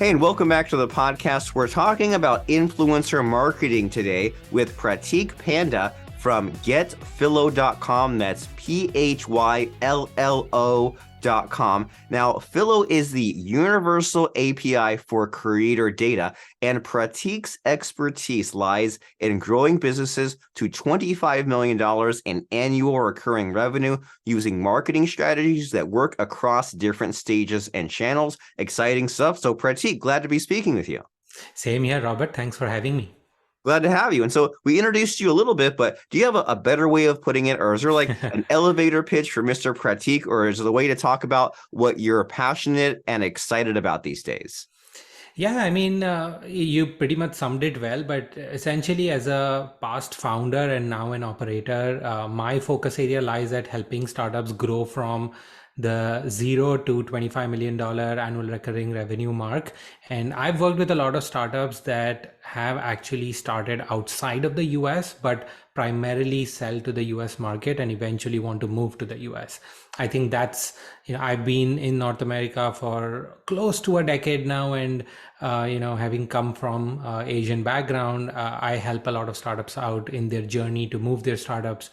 Hey, and welcome back to the podcast. We're talking about influencer marketing today with Prateek Panda from getphyllo.com. That's PHYLLO.com. Now, Phyllo is the universal API for creator data, and Prateek's expertise lies in growing businesses to $25 million in annual recurring revenue using marketing strategies that work across different stages and channels. Exciting stuff. So, Prateek, glad to be speaking with you. Same here, Robert. Thanks for having me. Glad to have you. And so we introduced you a little bit, but do you have a better way of putting it? Or is there like an elevator pitch for Mr. Prateek? Or is there a way to talk about what you're passionate and excited about these days? Yeah, I mean, you pretty much summed it well, but essentially, as a past founder and now an operator, my focus area lies at helping startups grow from the $0 to $25 million annual recurring revenue mark. And I've worked with a lot of startups that have actually started outside of the US, but primarily sell to the US market and eventually want to move to the US. I think that's, I've been in North America for close to a decade now. And, having come from Asian background, I help a lot of startups out in their journey to move their startups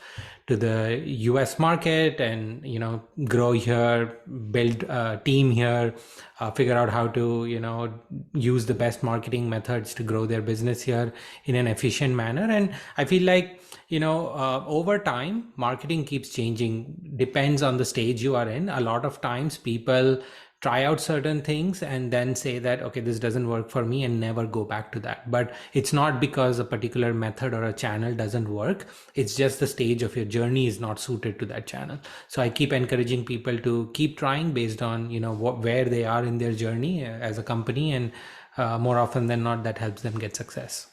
to the US market and, grow here, build a team here, figure out how to, use the best marketing methods to grow their business here in an efficient manner. And I feel like, over time, marketing keeps changing, depends on the stage you are in. A lot of times people try out certain things and then say that, okay, this doesn't work for me, and never go back to that. But it's not because a particular method or a channel doesn't work. It's just the stage of your journey is not suited to that channel. So I keep encouraging people to keep trying based on, where they are in their journey as a company. And more often than not, that helps them get success.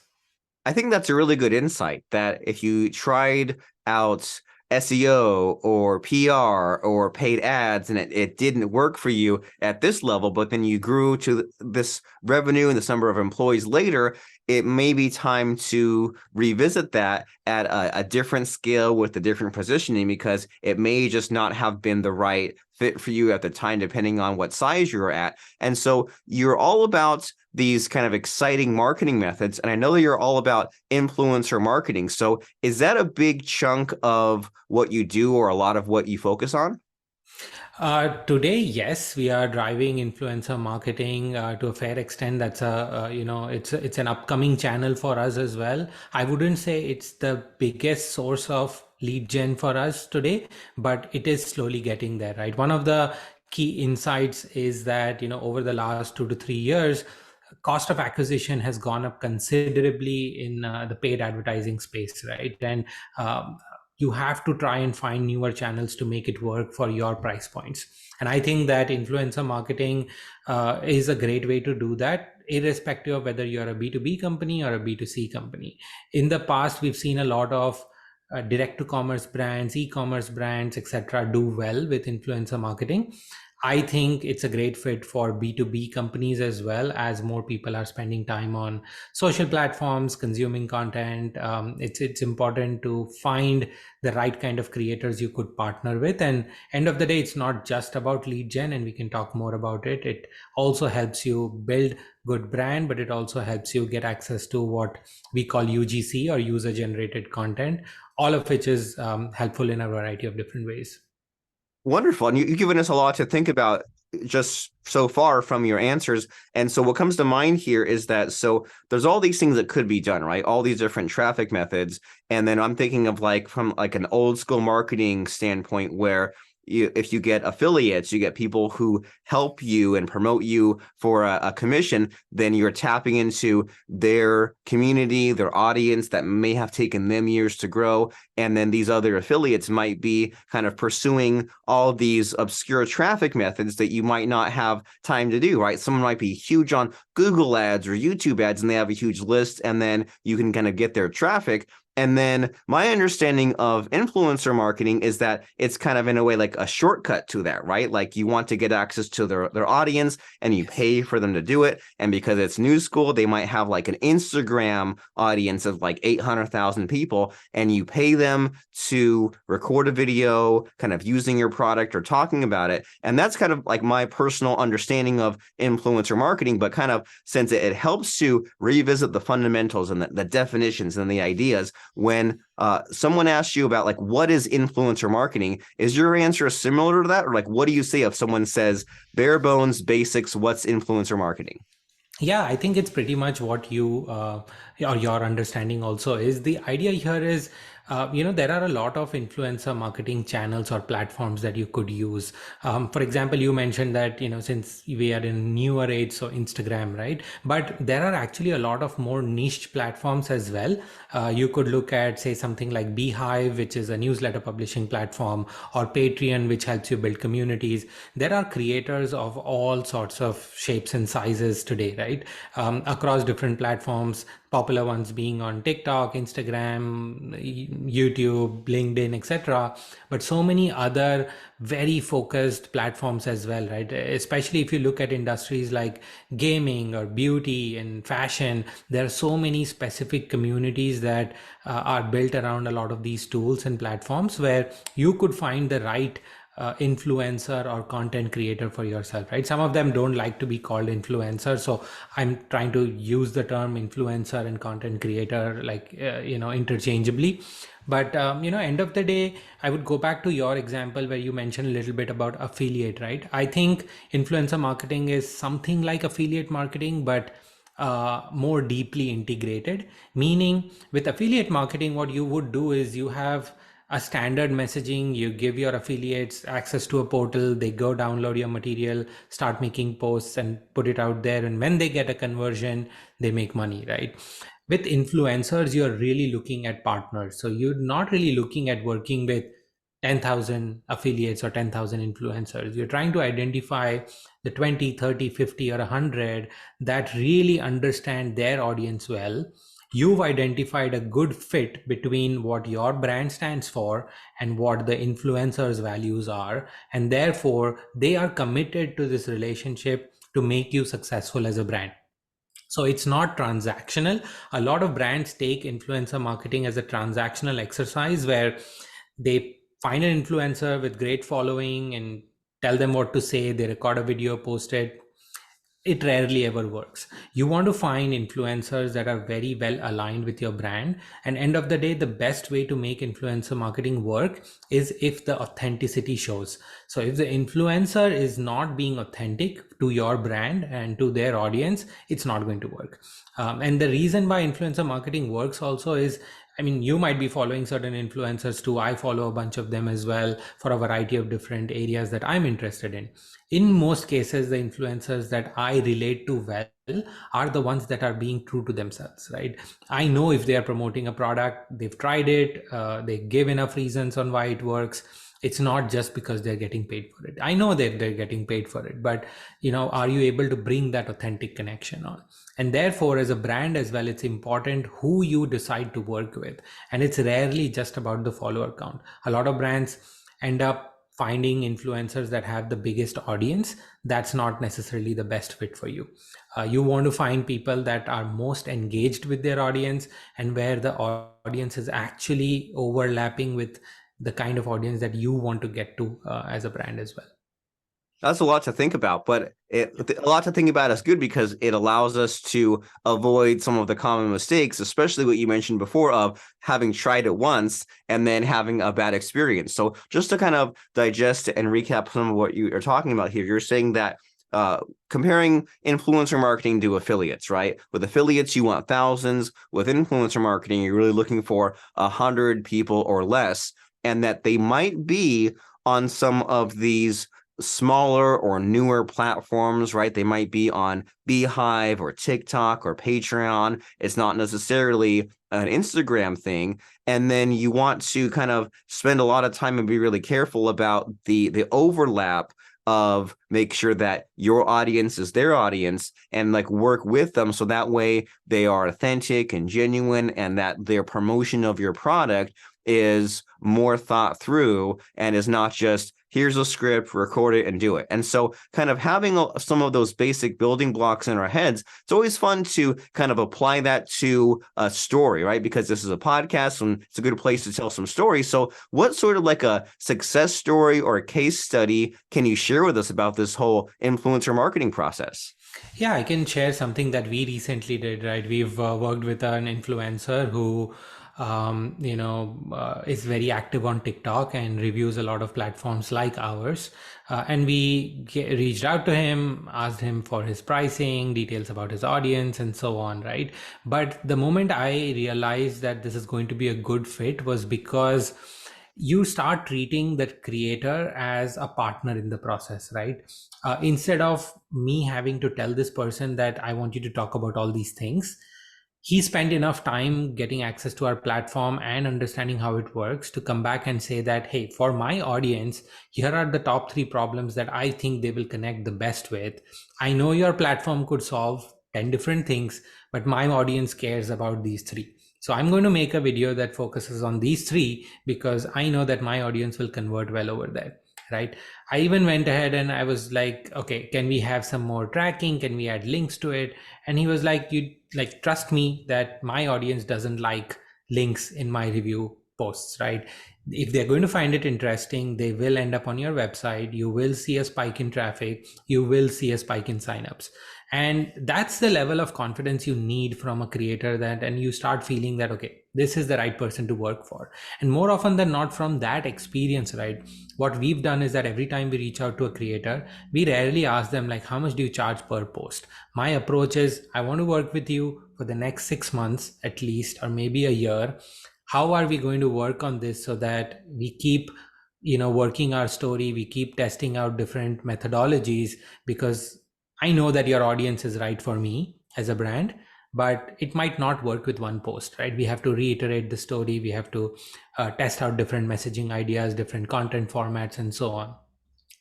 I think that's a really good insight that if you tried out SEO or PR or paid ads and it didn't work for you at this level, but then you grew to this revenue and this number of employees later, it may be time to revisit that at a different scale with a different positioning, because it may just not have been the right fit for you at the time, depending on what size you're at. And so you're all about these kind of exciting marketing methods. And I know that you're all about influencer marketing. So is that a big chunk of what you do or a lot of what you focus on? Today, yes, we are driving influencer marketing to a fair extent. That's it's an upcoming channel for us as well. I wouldn't say it's the biggest source of lead gen for us today, but it is slowly getting there, right? One of the key insights is that, over the last 2 to 3 years, cost of acquisition has gone up considerably in the paid advertising space, right? And you have to try and find newer channels to make it work for your price points. And I think that influencer marketing is a great way to do that, irrespective of whether you're a B2B company or a B2C company. In the past, we've seen a lot of direct to commerce brands, e-commerce brands, etc., do well with influencer marketing. I think it's a great fit for B2B companies as well, as more people are spending time on social platforms, consuming content. It's important to find the right kind of creators you could partner with. And end of the day, it's not just about lead gen, and we can talk more about it. It also helps you build good brand, but it also helps you get access to what we call UGC, or user generated content, all of which is helpful in a variety of different ways. Wonderful. And you've given us a lot to think about just so far from your answers. And so what comes to mind here is that, so there's all these things that could be done, right? All these different traffic methods. And then I'm thinking of from an old school marketing standpoint where if you get affiliates, you get people who help you and promote you for a commission, then you're tapping into their community, their audience that may have taken them years to grow. And then these other affiliates might be kind of pursuing all these obscure traffic methods that you might not have time to do, right? Someone might be huge on Google ads or YouTube ads, and they have a huge list, and then you can kind of get their traffic. And then my understanding of influencer marketing is that it's kind of in a way like a shortcut to that, right? Like you want to get access to their audience and you Yes. pay for them to do it. And because it's new school, they might have like an Instagram audience of like 800,000 people, and you pay them to record a video kind of using your product or talking about it. And that's kind of like my personal understanding of influencer marketing, but kind of since it helps to revisit the fundamentals and the definitions and the ideas when someone asks you about like what is influencer marketing, is your answer similar to that, or like what do you say if someone says bare bones basics, what's influencer marketing? Yeah, I think it's pretty much what you or your understanding also is. The idea here is, there are a lot of influencer marketing channels or platforms that you could use. For example, you mentioned that, since we are in newer age, so Instagram, right? But there are actually a lot of more niche platforms as well. You could look at, say, something like Beehive, which is a newsletter publishing platform, or Patreon, which helps you build communities. There are creators of all sorts of shapes and sizes today, right? Across different platforms, popular ones being on TikTok, Instagram, YouTube, LinkedIn, etc. But so many other very focused platforms as well, right? Especially if you look at industries like gaming or beauty and fashion, there are so many specific communities that are built around a lot of these tools and platforms where you could find the right influencer or content creator for yourself, right? Some of them don't like to be called influencer, so I'm trying to use the term influencer and content creator like interchangeably. But end of the day, I would go back to your example where you mentioned a little bit about affiliate, right? I think influencer marketing is something like affiliate marketing, but more deeply integrated. Meaning, with affiliate marketing, what you would do is you have a standard messaging. You give your affiliates access to a portal, they go download your material, start making posts and put it out there, and when they get a conversion, they make money, right? With influencers, you're really looking at partners, so you're not really looking at working with 10,000 affiliates or 10,000 influencers. You're trying to identify the 20, 30, 50, or 100 that really understand their audience well. You've identified a good fit between what your brand stands for and what the influencer's values are, and therefore they are committed to this relationship to make you successful as a brand. So it's not transactional. A lot of brands take influencer marketing as a transactional exercise where they find an influencer with great following and tell them what to say, they record a video, post it. It rarely ever works. You want to find influencers that are very well aligned with your brand. And end of the day, the best way to make influencer marketing work is if the authenticity shows. So if the influencer is not being authentic to your brand and to their audience, it's not going to work. And the reason why influencer marketing works also is, I mean, you might be following certain influencers too. I follow a bunch of them as well for a variety of different areas that I'm interested in. In most cases, the influencers that I relate to well are the ones that are being true to themselves, right? I know if they are promoting a product, they've tried it, they give enough reasons on why it works. It's not just because they're getting paid for it. I know that they're getting paid for it, but are you able to bring that authentic connection on? And therefore, as a brand as well, it's important who you decide to work with. And it's rarely just about the follower count. A lot of brands end up finding influencers that have the biggest audience. That's not necessarily the best fit for you. You want to find people that are most engaged with their audience and where the audience is actually overlapping with the kind of audience that you want to get to as a brand as well. That's a lot to think about, but a lot to think about is good because it allows us to avoid some of the common mistakes, especially what you mentioned before of having tried it once and then having a bad experience. So just to kind of digest and recap some of what you are talking about here, you're saying that comparing influencer marketing to affiliates, right? With affiliates, you want thousands. With influencer marketing, you're really looking for 100 people or less, and that they might be on some of these smaller or newer platforms, right? They might be on Beehive or TikTok or Patreon. It's not necessarily an Instagram thing. And then you want to kind of spend a lot of time and be really careful about the overlap of make sure that your audience is their audience and like work with them so that way they are authentic and genuine and that their promotion of your product is more thought through and is not just here's a script, record it and do it. And so kind of having some of those basic building blocks in our heads, it's always fun to kind of apply that to a story, right? Because this is a podcast and it's a good place to tell some stories. So what sort of like a success story or a case study can you share with us about this whole influencer marketing process? Yeah, I can share something that we recently did, right? We've worked with an influencer who, is very active on TikTok and reviews a lot of platforms like ours. And we reached out to him, asked him for his pricing, details about his audience, and so on, right? But the moment I realized that this is going to be a good fit was because you start treating that creator as a partner in the process, right? Instead of me having to tell this person that I want you to talk about all these things, he spent enough time getting access to our platform and understanding how it works to come back and say that, hey, for my audience, here are the top 3 problems that I think they will connect the best with. I know your platform could solve 10 different things, but my audience cares about these 3. So I'm going to make a video that focuses on these 3 because I know that my audience will convert well over there, right? I even went ahead and I was like, okay, can we have some more tracking? Can we add links to it? And he was like, you like, trust me that my audience doesn't like links in my review posts, right? If they're going to find it interesting, they will end up on your website. You will see a spike in traffic. You will see a spike in signups. And that's the level of confidence you need from a creator, that, and you start feeling that, okay, this is the right person to work for. And more often than not, from that experience, right, what we've done is that every time we reach out to a creator, we rarely ask them like, how much do you charge per post? My approach is, I want to work with you for the next 6 months at least, or maybe a year. How are we going to work on this so that we keep working our story, we keep testing out different methodologies? Because I know that your audience is right for me as a brand, but it might not work with one post, right? We have to reiterate the story. We have to test out different messaging ideas, different content formats, and so on.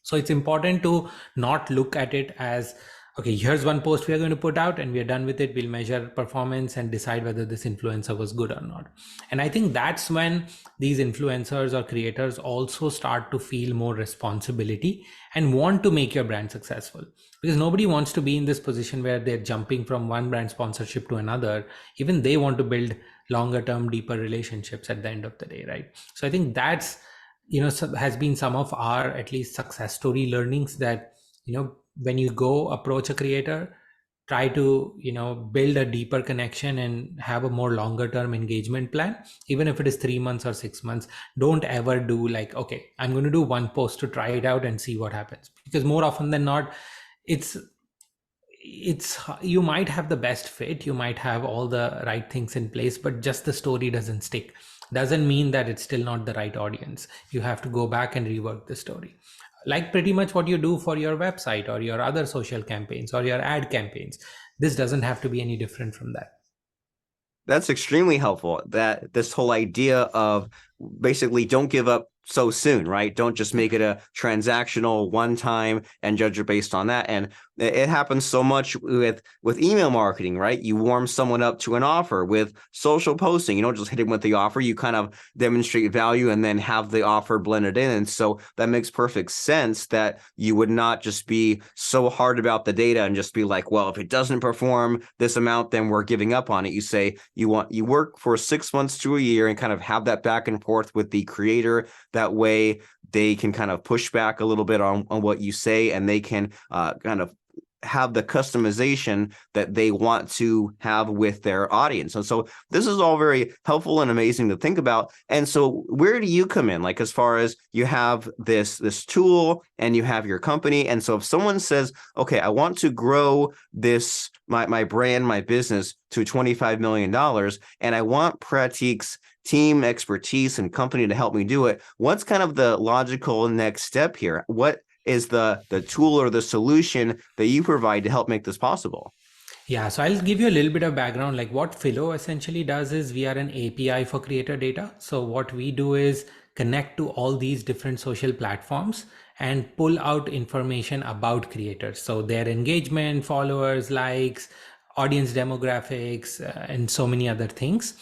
So it's important to not look at it as, okay, here's one post we are going to put out and we are done with it. We'll measure performance and decide whether this influencer was good or not. And I think that's when these influencers or creators also start to feel more responsibility and want to make your brand successful, because nobody wants to be in this position where they're jumping from one brand sponsorship to another. Even they want to build longer term, deeper relationships at the end of the day, right? So I think that's has been some of our at least success story learnings, that when you go approach a creator, try to build a deeper connection and have a more longer term engagement plan, even if it is 3 months or 6 months. Don't ever do like, okay, I'm going to do one post to try it out and see what happens, because more often than not, it's you might have the best fit, you might have all the right things in place, but just the story doesn't stick. Doesn't mean that it's still not the right audience. You have to go back and rework the story, like pretty much what you do for your website or your other social campaigns or your ad campaigns. This doesn't have to be any different from that. That's extremely helpful. That this whole idea of basically don't give up so soon, right? Don't just make it a transactional one time and judge it based on that. And it happens so much with email marketing, right? You warm someone up to an offer. With social posting, you don't just hit them with the offer. You kind of demonstrate value and then have the offer blended in. And so that makes perfect sense that you would not just be so hard about the data and just be like, well, if it doesn't perform this amount, then we're giving up on it. You say you work for 6 months to a year and kind of have that back and forth with the creator. That way they can kind of push back a little bit on what you say, and they can kind of have the customization that they want to have with their audience. And so this is all very helpful and amazing to think about. And so where do you come in? Like, as far as you have this tool and you have your company. And so if someone says, okay, I want to grow this, my brand, my business to $25 million, and I want Prateek's team expertise and company to help me do it, what's kind of the logical next step here? What is the tool or the solution that you provide to help make this possible? Yeah, so I'll give you a little bit of background. Like, what Phyllo essentially does is we are an API for creator data. So what we do is connect to all these different social platforms and pull out information about creators. So their engagement, followers, likes, audience demographics, and so many other things.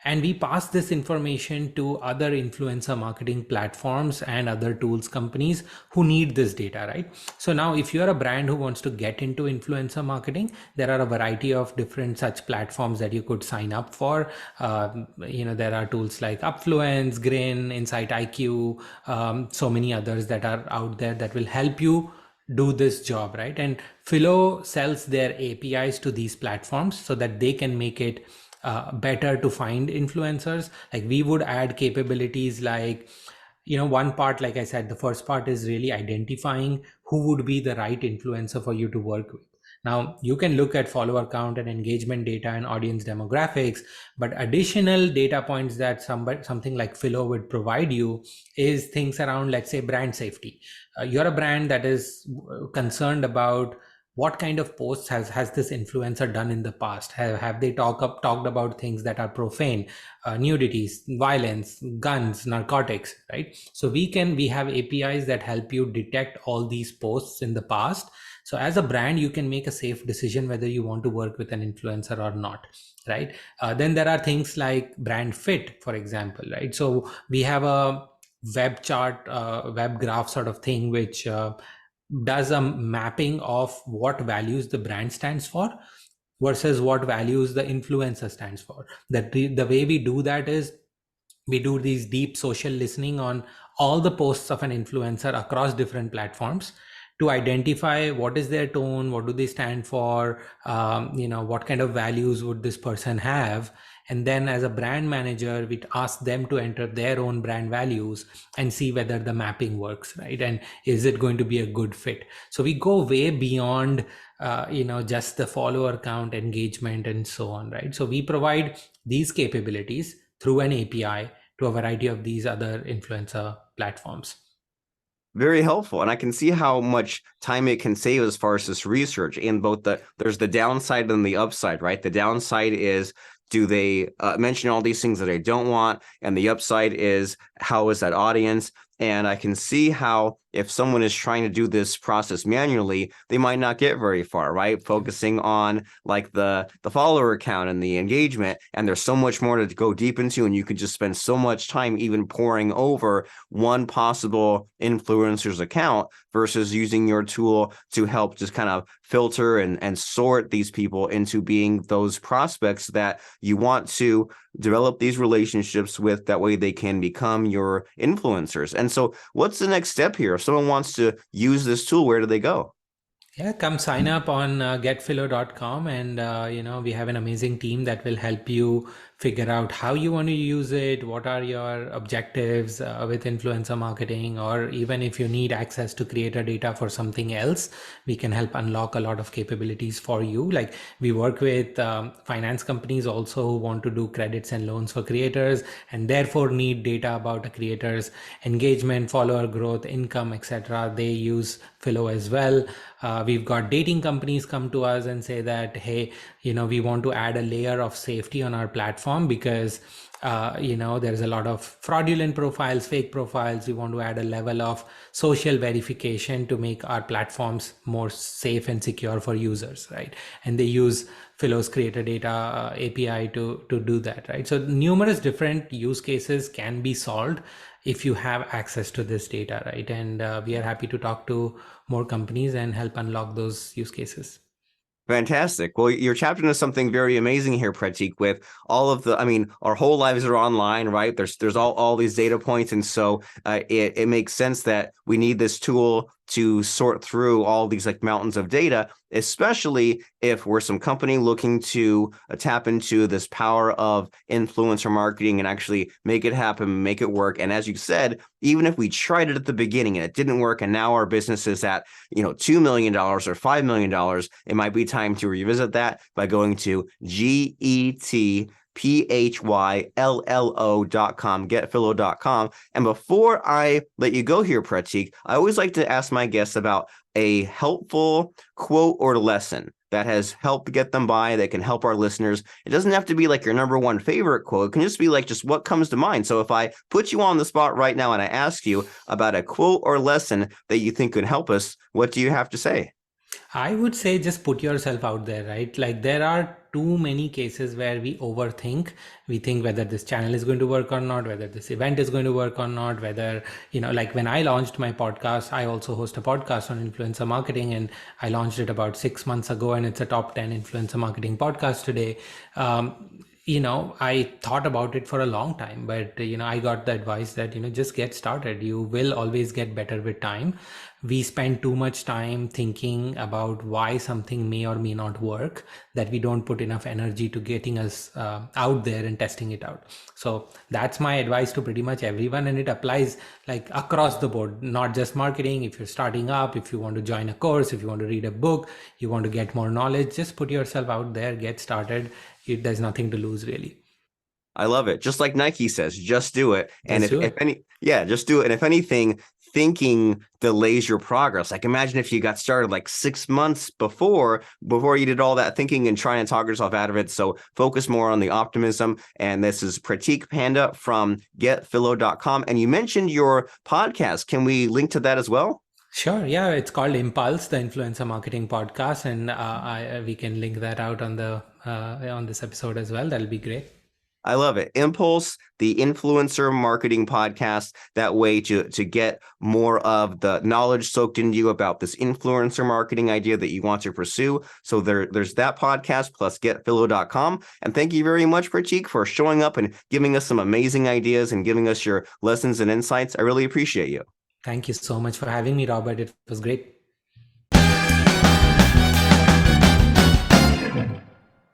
And we pass this information to other influencer marketing platforms and other tools companies who need this data, right? So now if you're a brand who wants to get into influencer marketing, there are a variety of different such platforms that you could sign up for. There are tools like Upfluence, Grin, Insight IQ, so many others that are out there that will help you do this job, right? And Phyllo sells their APIs to these platforms so that they can make it better to find influencers. Like we would add capabilities like, one part, like I said, the first part is really identifying who would be the right influencer for you to work with. Now you can look at follower count and engagement data and audience demographics, but additional data points that something like Phyllo would provide you is things around, let's say, brand safety. You're a brand that is concerned about what kind of posts has this influencer done in the past. Have they talked about things that are profane, nudities, violence, guns, narcotics, right? So we have APIs that help you detect all these posts in the past. So as a brand, you can make a safe decision whether you want to work with an influencer or not, right? Then there are things like brand fit, for example, right? So we have a web chart, web graph sort of thing, which does a mapping of what values the brand stands for versus what values the influencer stands for. That the way we do that is we do these deep social listening on all the posts of an influencer across different platforms to identify what is their tone, what do they stand for, what kind of values would this person have. And then as a brand manager, we ask them to enter their own brand values and see whether the mapping works, right? And is it going to be a good fit? So we go way beyond just the follower count, engagement, and so on, right? So we provide these capabilities through an API to a variety of these other influencer platforms. Very helpful, and I can see how much time it can save as far as this research. And there's the downside and the upside, right? The downside is, do they mention all these things that I don't want? And the upside is, how is that audience? And I can see how if someone is trying to do this process manually, they might not get very far, right? Focusing on like the follower count and the engagement, and there's so much more to go deep into, and you can just spend so much time even poring over one possible influencer's account versus using your tool to help just kind of filter and sort these people into being those prospects that you want to develop these relationships with. That way they can become your influencers. And so what's the next step here? If someone wants to use this tool, where do they go? Yeah, come sign up on getphyllo.com, and we have an amazing team that will help you figure out how you want to use it, what are your objectives with influencer marketing, or even if you need access to creator data for something else, we can help unlock a lot of capabilities for you. Like we work with finance companies also who want to do credits and loans for creators and therefore need data about a creator's engagement, follower growth, income, etc. They use Phyllo as well. We've got dating companies come to us and say that, hey, we want to add a layer of safety on our platform because there's a lot of fraudulent profiles, fake profiles. We want to add a level of social verification to make our platforms more safe and secure for users, right? And they use Phyllo's creator data API to do that, right? So numerous different use cases can be solved if you have access to this data, right? And we are happy to talk to more companies and help unlock those use cases. Fantastic. Well, you're tapped into something very amazing here, Prateek, with all of our whole lives are online, right? There's all these data points. And so it makes sense that we need this tool to sort through all these like mountains of data, especially if we're some company looking to tap into this power of influencer marketing and actually make it happen, make it work. And as you said, even if we tried it at the beginning and it didn't work, and now our business is at, $2 million or $5 million, it might be time to revisit that by going to GetPhyllo.com, getphyllo.com. And before I let you go here, Prateek, I always like to ask my guests about a helpful quote or lesson that has helped get them by, that can help our listeners. It doesn't have to be like your number one favorite quote. It can just be like just what comes to mind. So if I put you on the spot right now and I ask you about a quote or lesson that you think could help us, what do you have to say? I would say just put yourself out there, right? Like there are too many cases where we overthink. We think whether this channel is going to work or not, whether this event is going to work or not, whether, like when I launched my podcast, I also host a podcast on influencer marketing, and I launched it about 6 months ago, and it's a top 10 influencer marketing podcast today. I thought about it for a long time, but I got the advice that just get started. You will always get better with time. We spend too much time thinking about why something may or may not work, that we don't put enough energy to getting us out there and testing it out. So that's my advice to pretty much everyone, and it applies like across the board, not just marketing. If you're starting up, if you want to join a course, if you want to read a book, you want to get more knowledge, just put yourself out there, get started. There's nothing to lose, really. I love it. Just like Nike says, just do it. And Just do if it. any, yeah, just do it. And if anything, thinking delays your progress. Like imagine if you got started like 6 months before you did all that thinking and trying to talk yourself out of it. So focus more on the optimism. And this is Prateek Panda from getphyllo.com. And you mentioned your podcast. Can we link to that as well? Sure. Yeah, it's called Impulse, the influencer marketing podcast, and we can link that out on this episode as well. That'll be great. I love it. Impulse, the influencer marketing podcast, that way to get more of the knowledge soaked into you about this influencer marketing idea that you want to pursue. So there's that podcast plus getphyllo.com. And thank you very much, Prateek, for showing up and giving us some amazing ideas and giving us your lessons and insights. I really appreciate you. Thank you so much for having me, Robert. It was great.